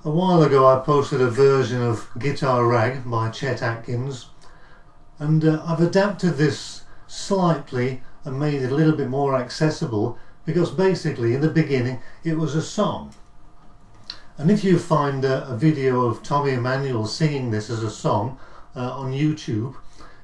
A while ago I posted a version of Guitar Rag by Chet Atkins, and I've adapted this slightly and made it a little bit more accessible, because basically in the beginning it was a song. And if you find a video of Tommy Emmanuel singing this as a song on YouTube,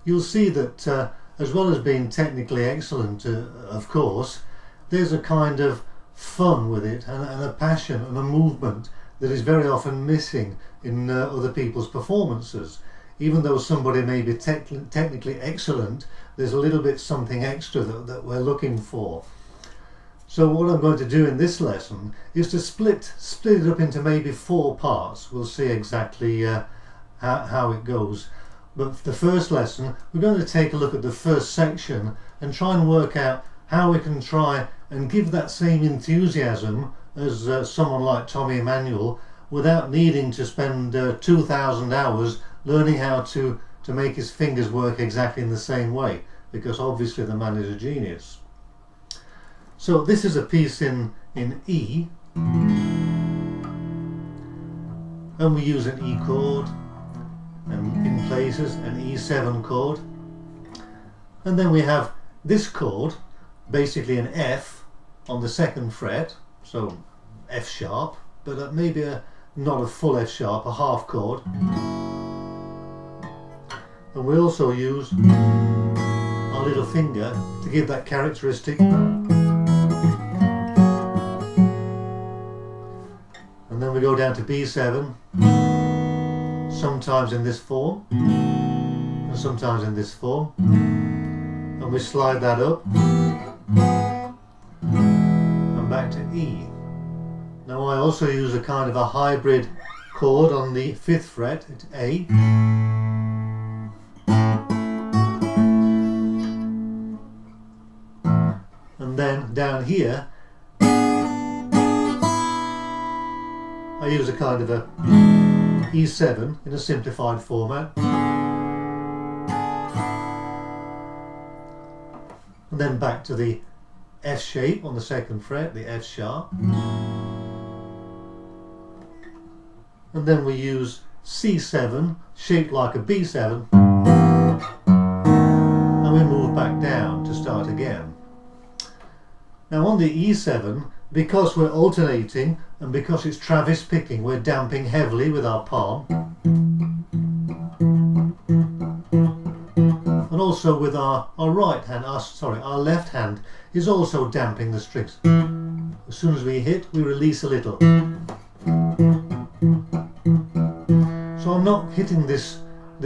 you'll see that as well as being technically excellent, of course, there's a kind of fun with it and a passion and a movement that is very often missing in other people's performances. Even though somebody may be technically excellent, there's a little bit something extra that we're looking for. So what I'm going to do in this lesson is to split it up into maybe 4 parts. We'll see exactly how it goes. But for the first lesson, we're going to take a look at the first section and try and work out how we can try and give that same enthusiasm as someone like Tommy Emmanuel without needing to spend 2,000 hours learning how to make his fingers work exactly in the same way, because obviously the man is a genius. So this is a piece in E, and we use an E chord, and in places an E7 chord, and then we have this chord, basically an F on the 2nd fret, so F sharp, but maybe not a full F sharp, a half chord. And we also use our little finger to give that characteristic. And then we go down to B7, sometimes in this form and sometimes in this form, and we slide that up and back to E. Now I also use a kind of a hybrid chord on the 5th fret, it's A, and then down here I use a kind of a E7 in a simplified format, and then back to the F shape on the 2nd fret, the F sharp, and then we use C7 shaped like a B7, and we move back down to start again. Now on the E7, because we're alternating and because it's Travis picking, we're damping heavily with our palm, and also with our right hand, our left hand is also damping the strings. As soon as we hit, we release a little. So I'm not hitting this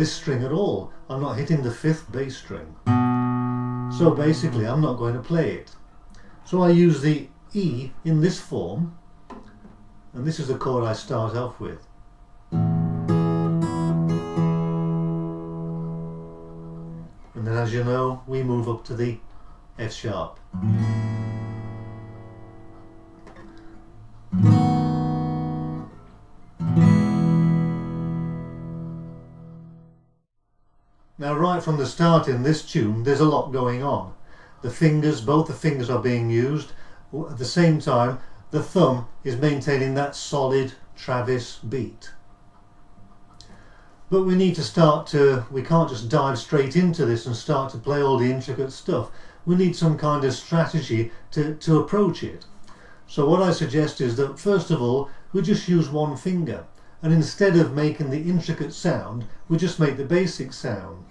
string at all. I'm not hitting the 5th bass string. So basically I'm not going to play it. So I use the E in this form, and this is the chord I start off with. And then, as you know, we move up to the F sharp. Now right from the start in this tune there's a lot going on. The fingers, both the fingers are being used. At the same time the thumb is maintaining that solid Travis beat. But we need to we can't just dive straight into this and start to play all the intricate stuff. We need some kind of strategy to approach it. So what I suggest is that first of all we just use one finger, and instead of making the intricate sound we just make the basic sound.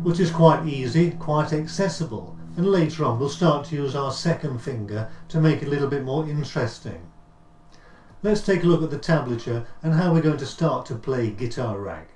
which is quite easy, quite accessible, and later on we'll start to use our second finger to make it a little bit more interesting. Let's take a look at the tablature and how we're going to start to play Guitar Rag.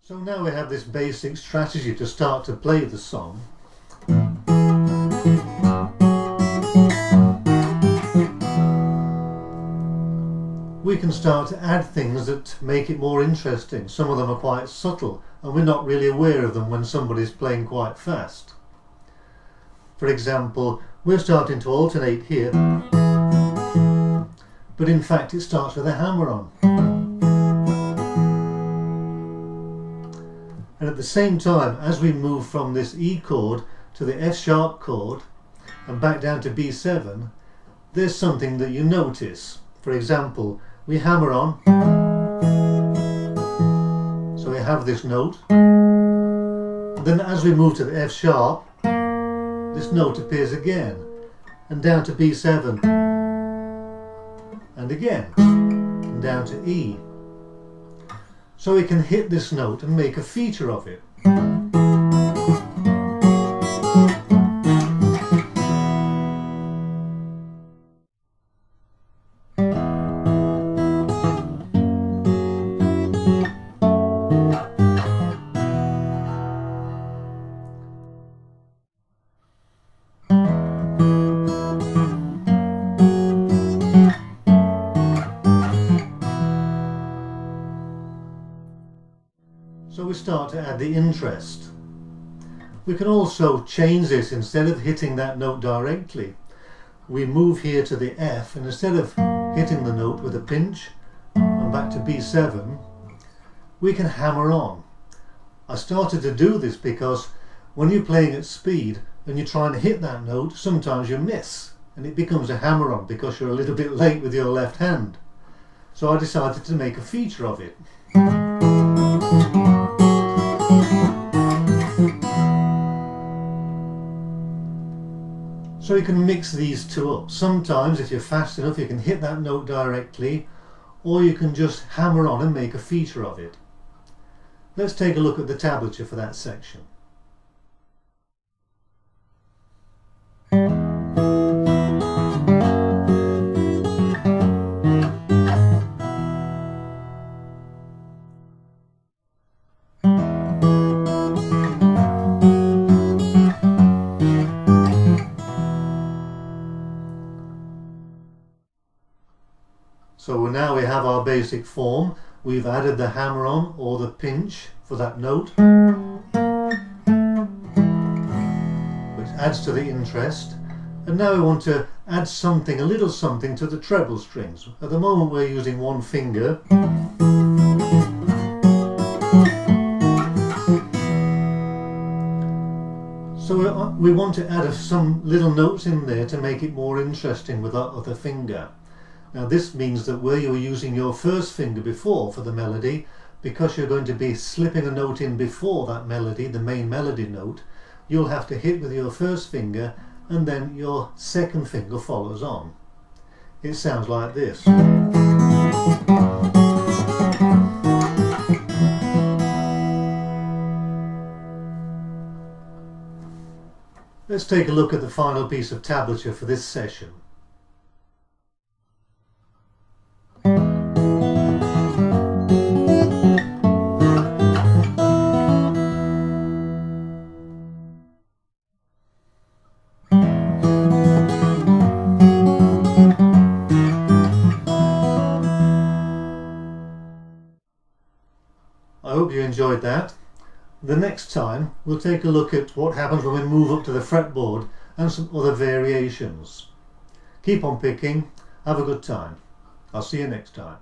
So now we have this basic strategy to start to play the song. We can start to add things that make it more interesting. Some of them are quite subtle and we're not really aware of them when somebody's playing quite fast. For example, we're starting to alternate here, but in fact it starts with a hammer on. And at the same time, as we move from this E chord to the F sharp chord and back down to B7, there's something that you notice. For example, we hammer on, so we have this note. And then as we move to the F sharp, this note appears again, and down to B7, and again, and down to E. So we can hit this note and make a feature of it. So we start to add the interest. We can also change this. Instead of hitting that note directly, we move here to the F, and instead of hitting the note with a pinch and back to B7, we can hammer on. I started to do this because when you're playing at speed and you're trying to hit that note, sometimes you miss and it becomes a hammer on because you're a little bit late with your left hand. So I decided to make a feature of it. So you can mix these two up. Sometimes if you're fast enough you can hit that note directly, or you can just hammer on and make a feature of it. Let's take a look at the tablature for that section. So now we have our basic form. We've added the hammer on or the pinch for that note, which adds to the interest. And now we want to add something, a little something, to the treble strings. At the moment we're using one finger. So we want to add some little notes in there to make it more interesting with our other finger. Now this means that where you were using your first finger before for the melody, because you're going to be slipping a note in before that melody, the main melody note, you'll have to hit with your first finger and then your second finger follows on. It sounds like this. Let's take a look at the final piece of tablature for this session. I hope you enjoyed that. The next time we'll take a look at what happens when we move up to the fretboard and some other variations. Keep on picking, have a good time. I'll see you next time.